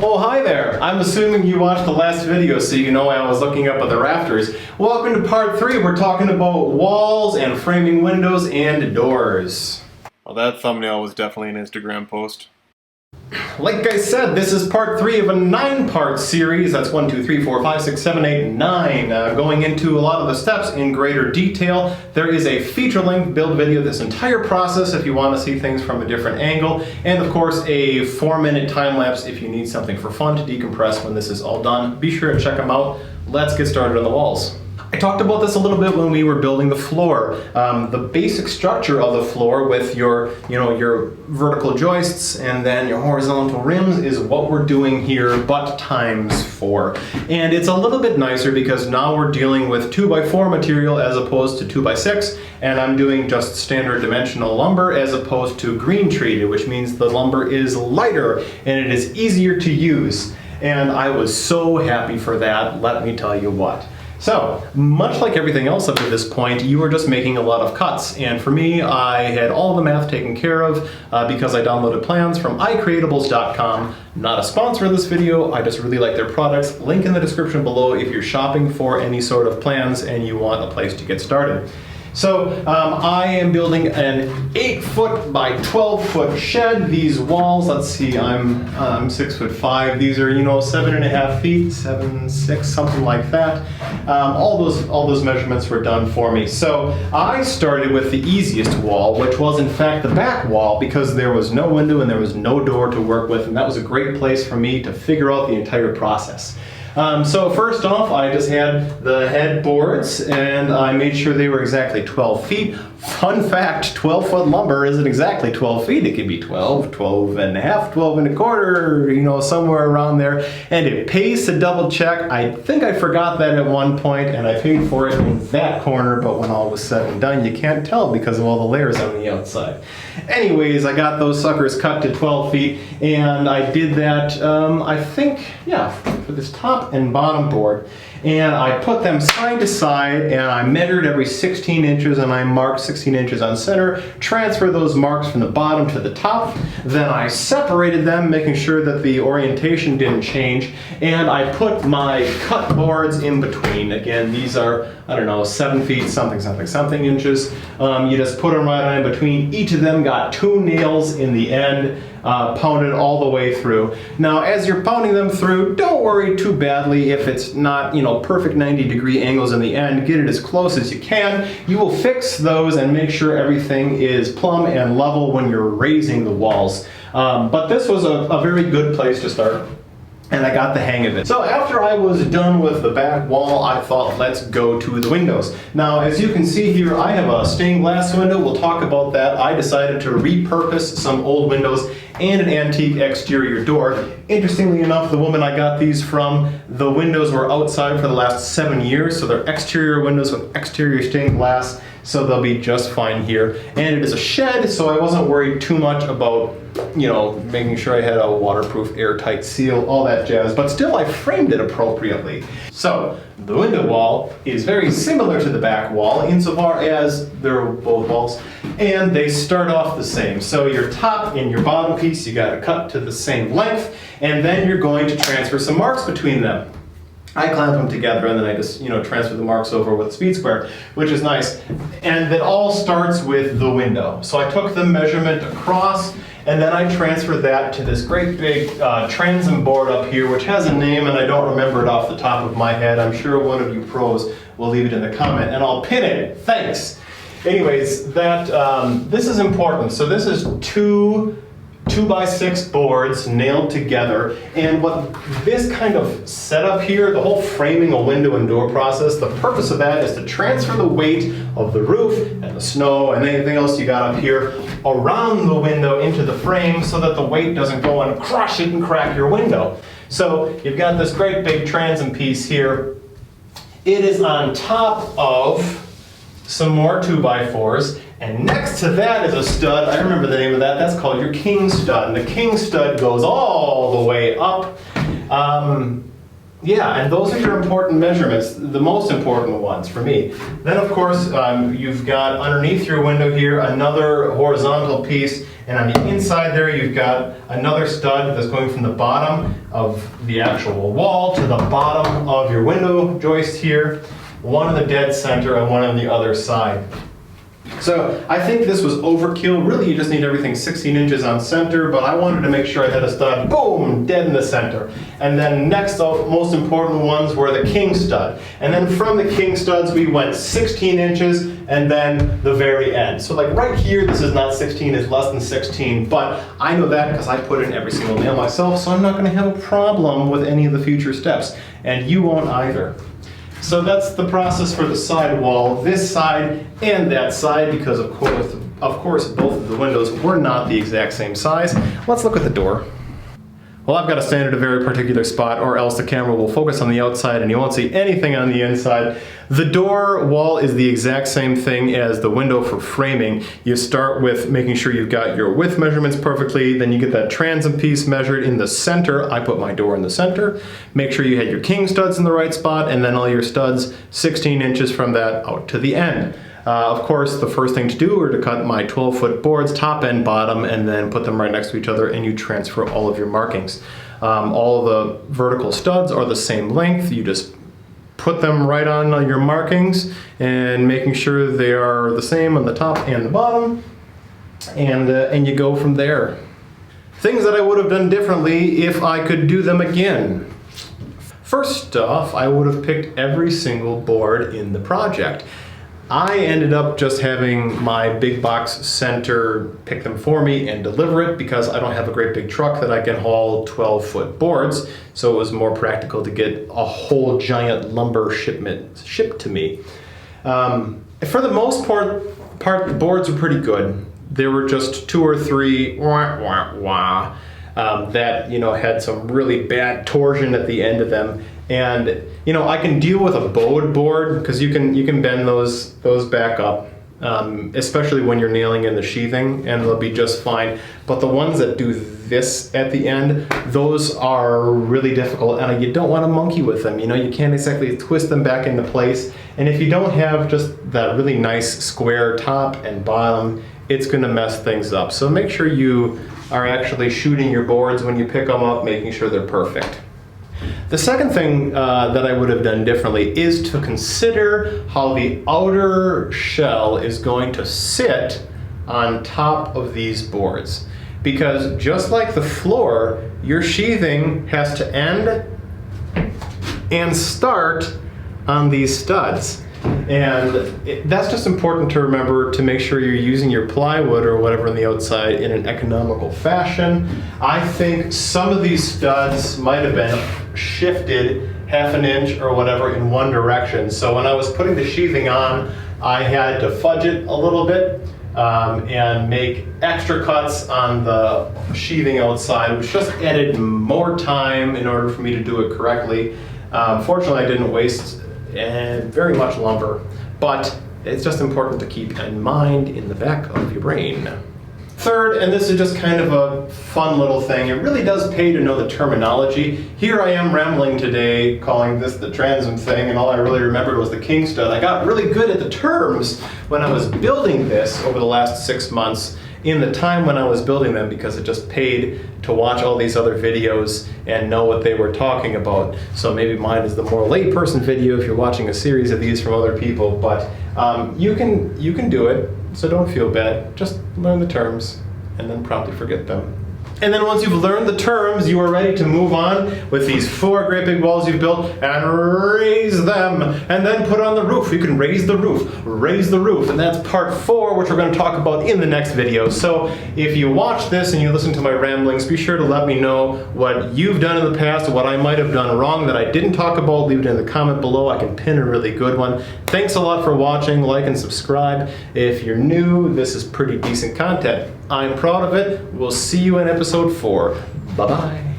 Oh, hi there. I'm assuming you watched the last video so you know I was looking up at the rafters. Welcome to part 3. We're talking about walls and framing windows and doors. Well, that thumbnail was definitely an Instagram post. Like I said, this is part 3 of a 9-part series. That's 1, 2, 3, 4, 5, 6, 7, 8, 9. Going into a lot of the steps in greater detail. There is a feature-length build video of this entire process if you want to see things from a different angle. And of course, a 4-minute time-lapse if you need something for fun to decompress when this is all done. Be sure to check them out. Let's get started on the walls. I talked about this a little bit when we were building the floor. The basic structure of the floor with your vertical joists and then your horizontal rims is what we're doing here, but times 4. And it's a little bit nicer because now we're dealing with 2x4 material as opposed to 2x6, and I'm doing just standard dimensional lumber as opposed to green treated, which means the lumber is lighter and it is easier to use. And I was so happy for that, let me tell you what. So, much like everything else up to this point, you were just making a lot of cuts. And for me, I had all the math taken care of because I downloaded plans from iCreatables.com. Not a sponsor of this video, I just really like their products. Link in the description below if you're shopping for any sort of plans and you want a place to get started. So I am building an 8-foot by 12-foot shed. These walls, let's see, I'm 6'5". These are 7.5 feet, 7'6", something like that. All those measurements were done for me. So I started with the easiest wall, which was in fact the back wall, because there was no window and there was no door to work with, and that was a great place for me to figure out the entire process. So first off, I just had the headboards and I made sure they were exactly 12 feet. Fun fact, 12-foot lumber isn't exactly 12 feet. It can be 12, 12 and a half, 12 and a quarter, somewhere around there. And it pays to double check. I think I forgot that at one point and I paid for it in that corner, but when all was said and done, you can't tell because of all the layers on the outside. Anyways, I got those suckers cut to 12 feet and I did that, I think, yeah, for this top and bottom board. And I put them side to side and I measured every 16 inches and I marked 16 inches on center, transfer those marks from the bottom to the top. Then I separated them, making sure that the orientation didn't change. And I put my cut boards in between. Again, these are, 7 feet, something inches. You just put them right in between. Each of them got 2 nails in the end, pounded all the way through. Now, as you're pounding them through, don't worry too badly if it's not, perfect 90-degree angles in the end. Get it as close as you can. You will fix those and make sure everything is plumb and level when you're raising the walls. But this was a very good place to start. And I got the hang of it. So after I was done with the back wall, I thought, let's go to the windows. Now, as you can see here, I have a stained glass window. We'll talk about that. I decided to repurpose some old windows and an antique exterior door. Interestingly enough, the woman I got these from, the windows were outside for the last 7 years, so they're exterior windows with exterior stained glass, so they'll be just fine here. And it is a shed, so I wasn't worried too much about making sure I had a waterproof, airtight seal, all that jazz, but still I framed it appropriately. So, the window wall is very similar to the back wall insofar as they're both walls, and they start off the same. So your top and your bottom piece, you gotta cut to the same length, and then you're going to transfer some marks between them. I clamp them together and then I just, transfer the marks over with speed square, which is nice. And it all starts with the window. So I took the measurement across and then I transferred that to this great big transom board up here, which has a name and I don't remember it off the top of my head. I'm sure one of you pros will leave it in the comment and I'll pin it. Thanks. Anyways, this is important. So this is two 2x6 boards nailed together, and what this kind of setup here, the whole framing a window and door process, the purpose of that is to transfer the weight of the roof and the snow and anything else you got up here around the window into the frame so that the weight doesn't go and crush it and crack your window. So you've got this great big transom piece here. It is on top of some more 2x4s, and next to that is a stud. I remember the name of that. That's called your king stud, and the king stud goes all the way up. Yeah, and those are your important measurements, the most important ones for me. Then of course, you've got underneath your window here another horizontal piece, And on the inside there, you've got another stud that's going from the bottom of the actual wall to the bottom of your window joist here. One in the dead center and one on the other side. So I think this was overkill. Really, you just need everything 16 inches on center, but I wanted to make sure I had a stud, boom, dead in the center. And then next, the most important ones were the king stud. And then from the king studs, we went 16 inches and then the very end. So like right here, this is not 16, it's less than 16, but I know that because I put in every single nail myself, so I'm not gonna have a problem with any of the future steps. And you won't either. So that's the process for the side wall, this side and that side, because of course both of the windows were not the exact same size. Let's look at the door. Well, I've got to stand at a very particular spot or else the camera will focus on the outside and you won't see anything on the inside. The door wall is the exact same thing as the window for framing. You start with making sure you've got your width measurements perfectly, then you get that transom piece measured in the center. I put my door in the center. Make sure you had your king studs in the right spot and then all your studs 16 inches from that out to the end. Of course, the first thing to do are to cut my 12-foot boards, top and bottom, and then put them right next to each other, and you transfer all of your markings. All of the vertical studs are the same length. You just put them right on your markings and making sure they are the same on the top and the bottom, and you go from there. Things that I would have done differently if I could do them again. First off, I would have picked every single board in the project. I ended up just having my big box center pick them for me and deliver it because I don't have a great big truck that I can haul 12-foot boards, so it was more practical to get a whole giant lumber shipment shipped to me. For the most part, the boards were pretty good. There were just 2 or 3 that had some really bad torsion at the end of them. And I can deal with a bowed board because you can bend those back up, especially when you're nailing in the sheathing, and they'll be just fine. But the ones that do this at the end, those are really difficult, and you don't want to monkey with them. You can't exactly twist them back into place. And if you don't have just that really nice square top and bottom, it's going to mess things up. So make sure you are actually shooting your boards when you pick them up, making sure they're perfect. The second thing that I would have done differently is to consider how the outer shell is going to sit on top of these boards. Because just like the floor, your sheathing has to end and start on these studs. And that's just important to remember to make sure you're using your plywood or whatever on the outside in an economical fashion. I think some of these studs might have been shifted half an inch or whatever in one direction. So when I was putting the sheathing on, I had to fudge it a little bit and make extra cuts on the sheathing outside, which just added more time in order for me to do it correctly. Fortunately, I didn't waste very much lumber, but it's just important to keep in mind in the back of your brain. Third, and this is just kind of a fun little thing, it really does pay to know the terminology. Here I am rambling today, calling this the transom thing, and all I really remembered was the king stud. I got really good at the terms when I was building this over the last 6 months, in the time when I was building them, because it just paid to watch all these other videos and know what they were talking about. So maybe mine is the more layperson video if you're watching a series of these from other people, but you can do it, so don't feel bad. Just learn the terms and then promptly forget them. And then once you've learned the terms, you are ready to move on with these 4 great big walls you've built and raise them, and then put on the roof. You can raise the roof, and that's part 4, which we're going to talk about in the next video. So if you watch this and you listen to my ramblings, be sure to let me know what you've done in the past, what I might have done wrong that I didn't talk about. Leave it in the comment below. I can pin a really good one. Thanks a lot for watching. Like and subscribe. If you're new, this is pretty decent content. I'm proud of it. We'll see you in episode 4. Bye-bye.